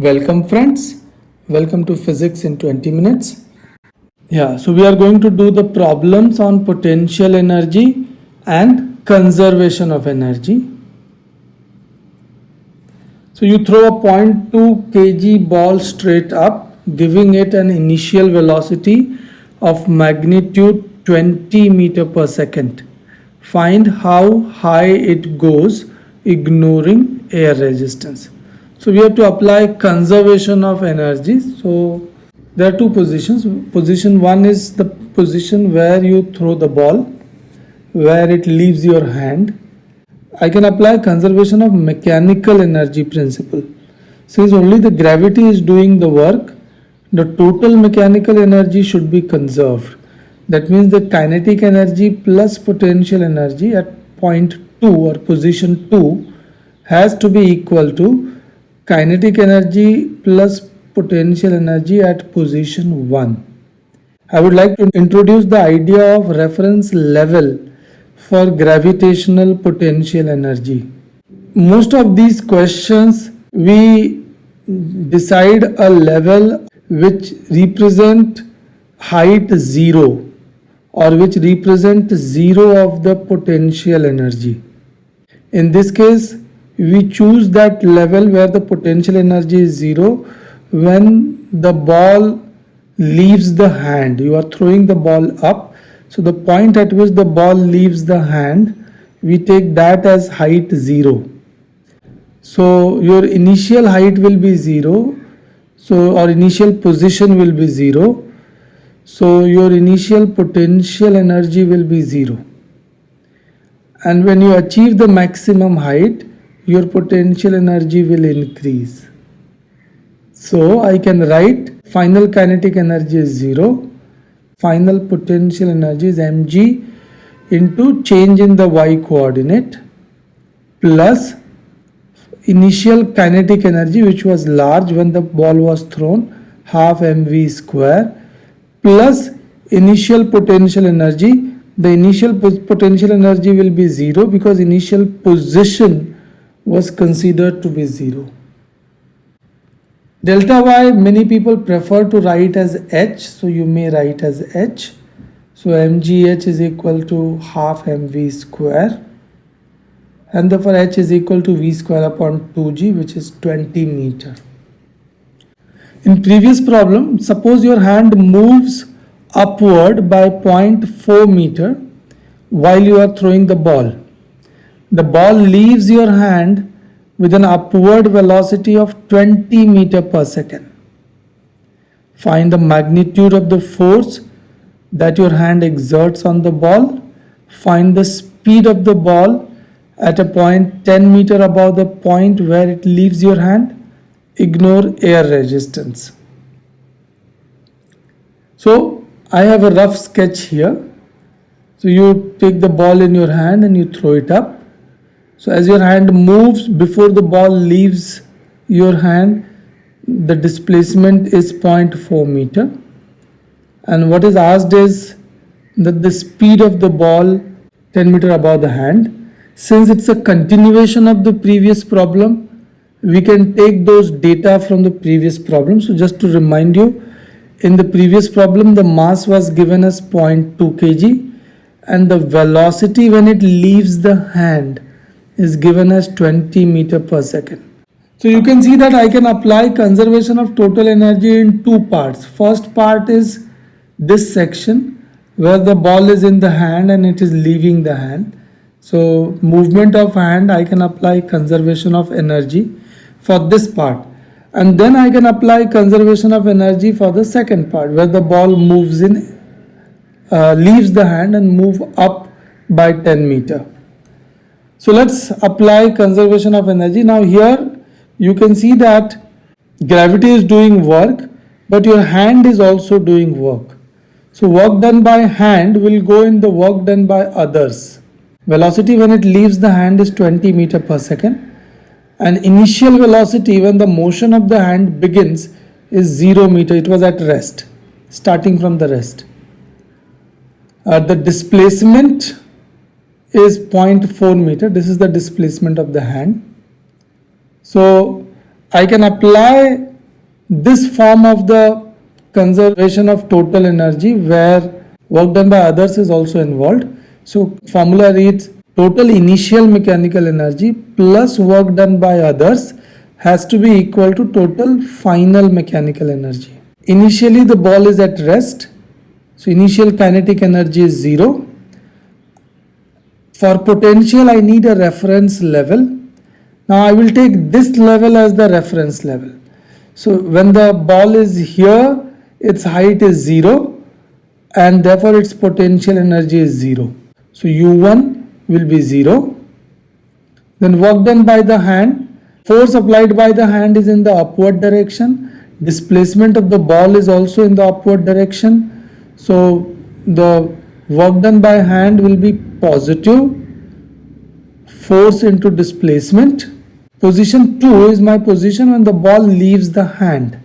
Welcome friends, welcome to Physics in 20 minutes. So we are going to do the problems on potential energy and conservation of energy. So you throw a 0.2 kg ball straight up, giving it an initial velocity of magnitude 20 meter per second. Find how high it goes ignoring air resistance. So we have to apply conservation of energy. So there are two positions. Position one is the position where you throw the ball, where it leaves your hand. I can apply conservation of mechanical energy principle. Since only the gravity is doing the work, the total mechanical energy should be conserved. That means the kinetic energy plus potential energy at point 2 or position 2 has to be equal to kinetic energy plus potential energy at position 1. I would like to introduce the idea of reference level for gravitational potential energy. Most of these questions we decide a level which represent height 0 or which represent 0 of the potential energy. In this case, we choose that level where the potential energy is 0 when the ball leaves the hand. You are throwing the ball up. So the point at which the ball leaves the hand, we take that as height 0. So your initial height will be 0. So our initial position will be 0. So your initial potential energy will be 0. And when you achieve the maximum height, your potential energy will increase. So I can write final kinetic energy is 0, final potential energy is mg into change in the y coordinate plus initial kinetic energy which was large when the ball was thrown, half mv square, plus initial potential energy. The initial potential energy will be 0 because initial position was considered to be 0. Delta y many people prefer to write as h, so you may write as h. So mgh is equal to half mv square, and therefore h is equal to v square upon 2g, which is 20 meter. In previous problem, suppose your hand moves upward by 0.4 meter while you are throwing the ball. The ball leaves your hand with an upward velocity of 20 meter per second. Find the magnitude of the force that your hand exerts on the ball. Find the speed of the ball at a point 10 meter above the point where it leaves your hand. Ignore air resistance. So I have a rough sketch here. So you take the ball in your hand and you throw it up. So as your hand moves before the ball leaves your hand, the displacement is 0.4 meter. And what is asked is that the speed of the ball 10 meter above the hand. Since it's a continuation of the previous problem, we can take those data from the previous problem. So just to remind you, in the previous problem, the mass was given as 0.2 kg and the velocity when it leaves the hand is given as 20 meter per second. So you can see that I can apply conservation of total energy in two parts. First part is this section where the ball is in the hand and it is leaving the hand. So movement of hand, I can apply conservation of energy for this part. And then I can apply conservation of energy for the second part where the ball moves in, leaves the hand and move up by 10 meter. So let's apply conservation of energy. Now here you can see that gravity is doing work, but your hand is also doing work. So work done by hand will go in the work done by others. Velocity when it leaves the hand is 20 meter per second. And initial velocity when the motion of the hand begins is 0 meter. It was at rest, starting from the rest. The displacement is 0.4 meter. This is the displacement of the hand. So I can apply this form of the conservation of total energy where work done by others is also involved. So formula reads total initial mechanical energy plus work done by others has to be equal to total final mechanical energy. Initially the ball is at rest, so initial kinetic energy is 0. For potential I need a reference level. Now I will take this level as the reference level. So when the ball is here, its height is 0 and therefore its potential energy is 0. So U1 will be 0. Then work done by the hand, force applied by the hand is in the upward direction. Displacement of the ball is also in the upward direction. So the work done by hand will be positive. Force into displacement. Position 2 is my position when the ball leaves the hand.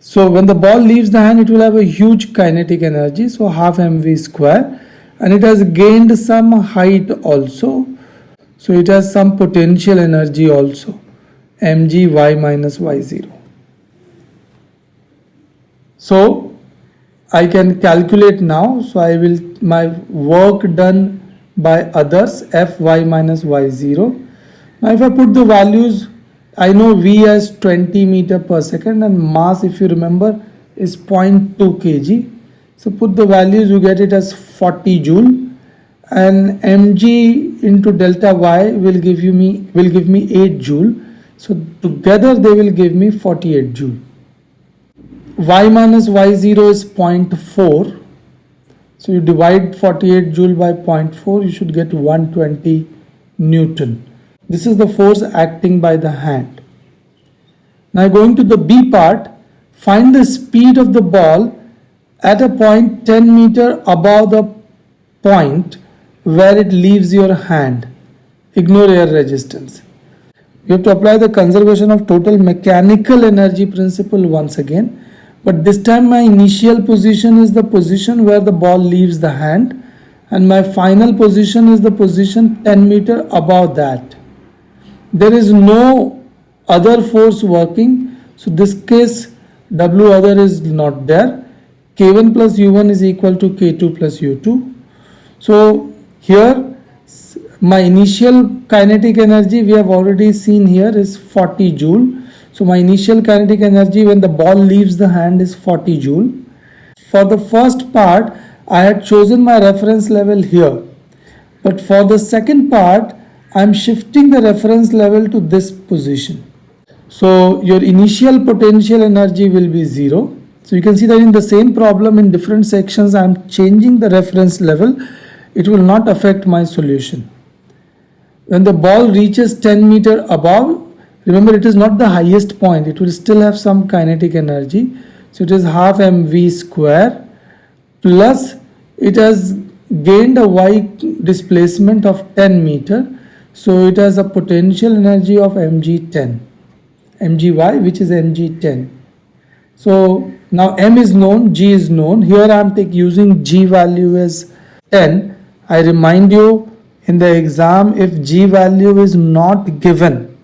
So when the ball leaves the hand, it will have a huge kinetic energy, so half mv square, and it has gained some height also. So it has some potential energy also, mg y minus y0. So I can calculate now. So I will, my work done by others, Fy minus y0. Now if I put the values, I know V as 20 meter per second and mass, if you remember, is 0.2 kg. So put the values, you get it as 40 joule, and mg into delta y will give me 8 joule. So together they will give me 48 joule. Y minus y0 is 0.4. So you divide 48 joule by 0.4, you should get 120 Newton. This is the force acting by the hand. Now going to the B part, find the speed of the ball at a point 10 meter above the point where it leaves your hand. Ignore air resistance. You have to apply the conservation of total mechanical energy principle once again. But this time my initial position is the position where the ball leaves the hand, and my final position is the position 10 meter above that. There is no other force working, so this case W other is not there. K1 plus U1 is equal to K2 plus U2. So here my initial kinetic energy we have already seen here is 40 joule. So my initial kinetic energy when the ball leaves the hand is 40 joule. For the first part I had chosen my reference level here, but for the second part I am shifting the reference level to this position. So your initial potential energy will be 0. So you can see that in the same problem in different sections I am changing the reference level. It will not affect my solution. When the ball reaches 10 meter above, remember it is not the highest point, it will still have some kinetic energy. So it is half mv square plus it has gained a y displacement of 10 meter. So it has a potential energy of mg10, mgy, which is mg10. So now m is known, g is known. Here I am using g value as 10. I remind you in the exam, if g value is not given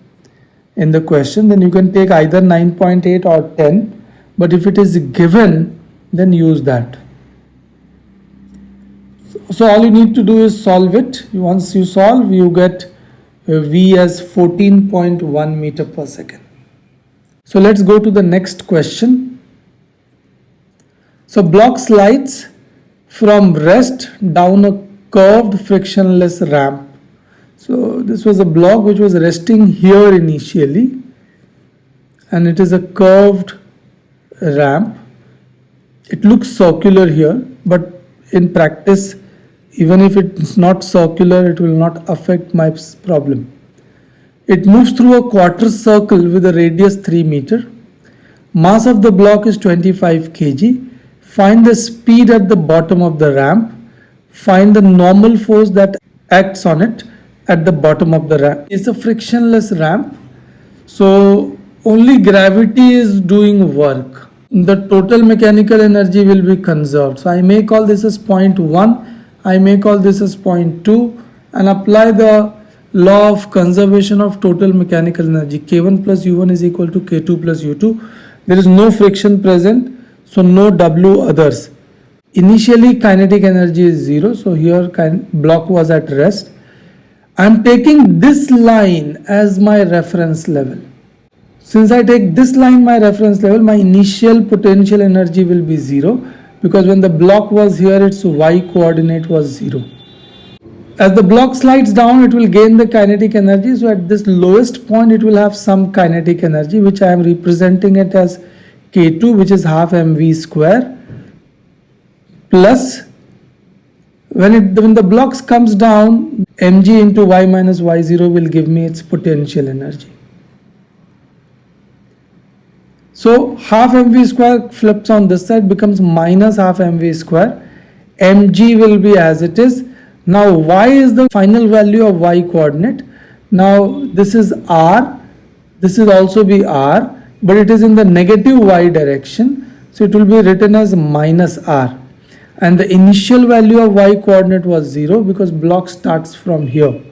in the question, then you can take either 9.8 or 10. But if it is given, then use that. So all you need to do is solve it. Once you solve, you get V as 14.1 meter per second. So let's go to the next question. So block slides from rest down a curved frictionless ramp. So this was a block which was resting here initially, and it is a curved ramp. It looks circular here, but in practice, even if it's not circular, it will not affect my problem. It moves through a quarter circle with a radius 3 meter. Mass of the block is 25 kg. Find the speed at the bottom of the ramp. Find the normal force that acts on it at the bottom of the ramp. It's a frictionless ramp, so only gravity is doing work. The total mechanical energy will be conserved. So I may call this as point 1. I may call this as point 2 and apply the law of conservation of total mechanical energy. K1 plus U1 is equal to K2 plus U2. There is no friction present, so no W others. Initially kinetic energy is 0, so here block was at rest. I am taking this line as my reference level. Since I take this line my reference level, my initial potential energy will be 0, because when the block was here, its y coordinate was 0. As the block slides down, it will gain the kinetic energy. So at this lowest point, it will have some kinetic energy, which I am representing it as K2, which is half mv square, plus when the blocks comes down, mg into y minus y0 will give me its potential energy. So half mv square flips on this side, becomes minus half mv square. Mg will be as it is. Now y is the final value of y coordinate. Now this is r, this will also be r, but it is in the negative y direction, so it will be written as minus r. And the initial value of y coordinate was 0, because block starts from here.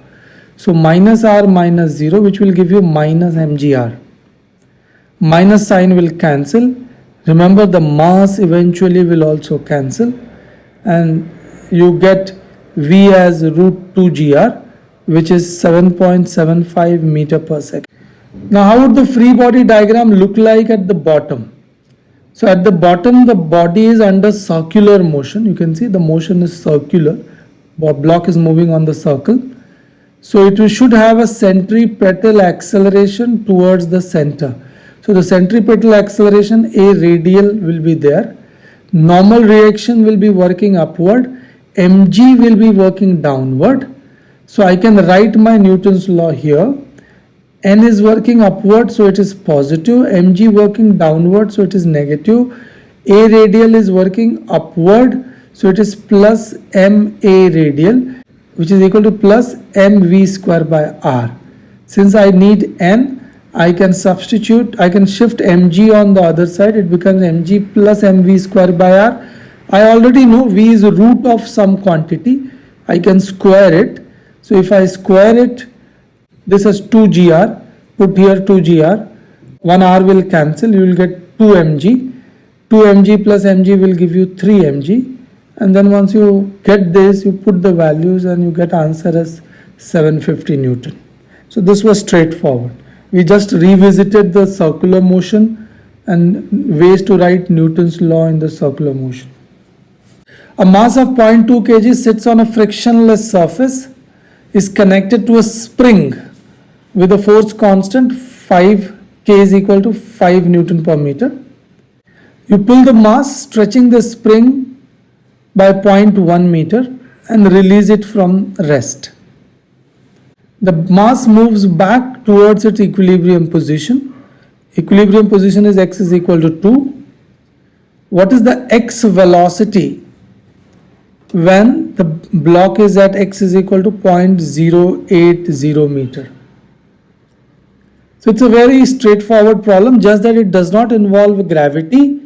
So minus r minus 0, which will give you minus mgr. Minus sign will cancel. Remember, the mass eventually will also cancel, and you get V as root 2 gr, which is 7.75 meter per second. Now how would the free body diagram look like at the bottom? So at the bottom, the body is under circular motion. You can see the motion is circular. The block is moving on the circle. So it should have a centripetal acceleration towards the center. So the centripetal acceleration, a radial, will be there. Normal reaction will be working upward. Mg will be working downward. So I can write my Newton's law here. N is working upward, so it is positive. Mg working downward, so it is negative. A radial is working upward, so it is plus ma radial, which is equal to plus mv square by r. Since I need n, I can substitute, I can shift mg on the other side. It becomes mg plus mv square by r. I already know v is the root of some quantity. I can square it. So if I square it, this is 2 gr, put here 2 gr, 1 r will cancel, you will get 2 mg. 2 mg plus mg will give you 3 mg, and then once you get this, you put the values and you get answer as 750 Newton. So this was straightforward. We just revisited the circular motion and ways to write Newton's law in the circular motion. A mass of 0.2 kg sits on a frictionless surface, is connected to a spring with a force constant 5 K is equal to 5 Newton per meter. You pull the mass, stretching the spring by 0.1 meter and release it from rest. The mass moves back towards its equilibrium position. Equilibrium position is x is equal to 2. What is the x velocity when the block is at x is equal to 0.080 meter? So it's a very straightforward problem, just that it does not involve gravity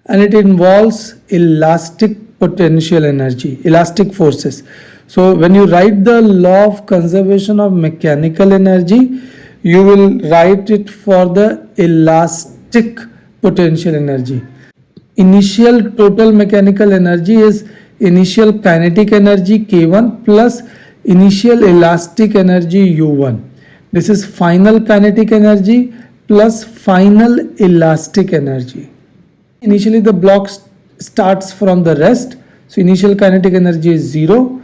and it involves elastic potential energy, elastic forces. So when you write the law of conservation of mechanical energy, you will write it for the elastic potential energy. Initial total mechanical energy is initial kinetic energy K1 plus initial elastic energy U1. This is final kinetic energy plus final elastic energy. Initially the block starts from the rest. So initial kinetic energy is 0.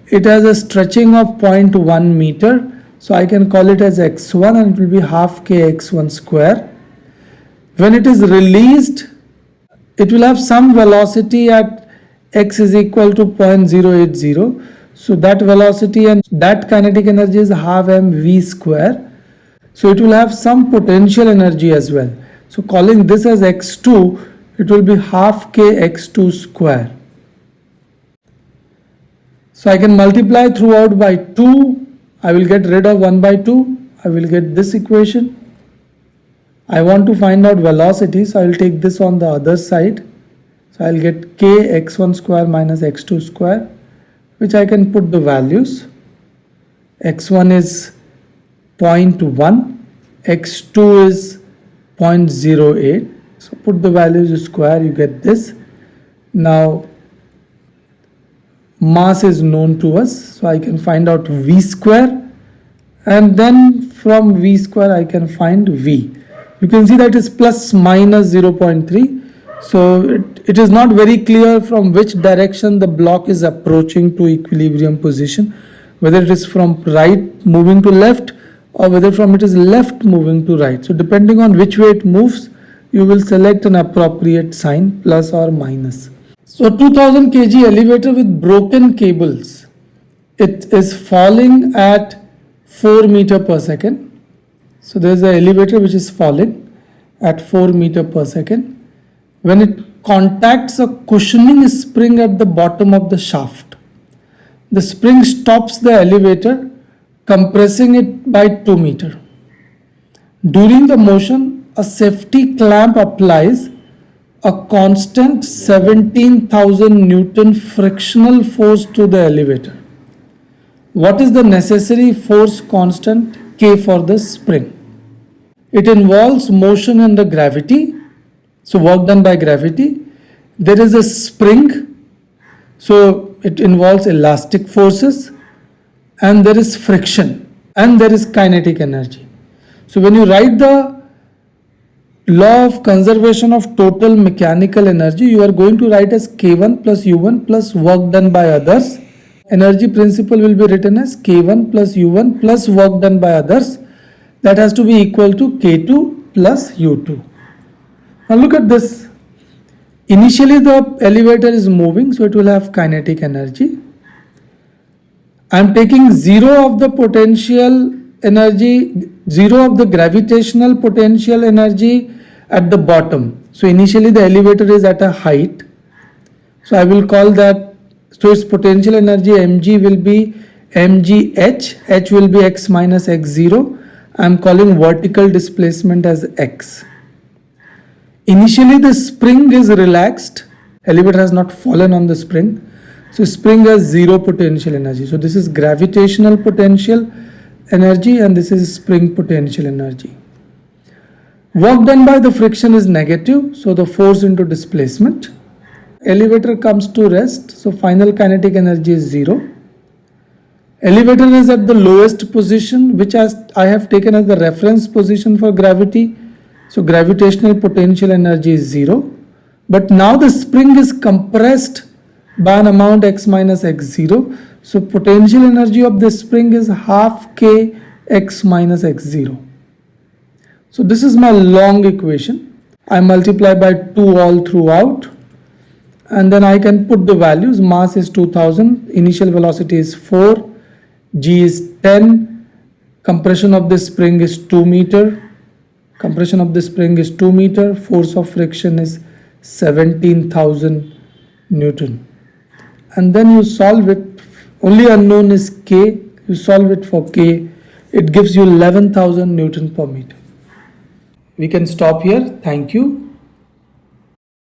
It has a stretching of 0.1 meter. So I can call it as x1 and it will be half k x1 square. When it is released, it will have some velocity at x is equal to 0.080. So that velocity and that kinetic energy is half mv square. So it will have some potential energy as well. So calling this as x2, it will be half k x2 square. So I can multiply throughout by 2. I will get rid of 1 by 2. I will get this equation. I want to find out velocity, so I will take this on the other side. So I will get k x1 square minus x2 square, which I can put the values. x1 is 0.1, x2 is 0.08. So put the values square, you get this. Now mass is known to us, so I can find out v square, and then from v square I can find v. You can see that is plus minus 0.3. So it is not very clear from which direction the block is approaching to equilibrium position, whether it is from right moving to left or whether from it is left moving to right. So depending on which way it moves, you will select an appropriate sign, plus or minus. So 2000 kg elevator with broken cables. It is falling at 4 meter per second. So there is an elevator which is falling at 4 meter per second. When it contacts a cushioning spring at the bottom of the shaft, the spring stops the elevator, compressing it by 2 meter. During the motion, a safety clamp applies a constant 17,000 Newton frictional force to the elevator. What is the necessary force constant K for the spring? It involves motion under gravity, so work done by gravity. There is a spring, so it involves elastic forces, and there is friction, and there is kinetic energy. So when you write the law of conservation of total mechanical energy, you are going to write as K1 plus U1 plus work done by others. Energy principle will be written as K1 plus U1 plus work done by others. That has to be equal to K2 plus U2. Now look at this. Initially the elevator is moving, so it will have kinetic energy. I am taking 0 of the potential energy, 0 of the gravitational potential energy at the bottom. So initially the elevator is at a height. So I will call that, so its potential energy mg will be mgh, h will be x minus x0. I am calling vertical displacement as x. Initially the spring is relaxed, elevator has not fallen on the spring. So spring has 0 potential energy. So this is gravitational potential energy and this is spring potential energy. Work done by the friction is negative, so the force into displacement. Elevator comes to rest, so final kinetic energy is 0. Elevator is at the lowest position, which I have taken as the reference position for gravity. So gravitational potential energy is 0. But now the spring is compressed by an amount x minus x0. So potential energy of the spring is half k x minus x0. So this is my long equation. I multiply by 2 all throughout. And then I can put the values. Mass is 2000. Initial velocity is 4. G is 10. Compression of the spring is 2 meter. Compression of the spring is 2 meter. Force of friction is 17,000 Newton. And then you solve it. Only unknown is K. You solve it for K. It gives you 11,000 Newton per meter. We can stop here. Thank you.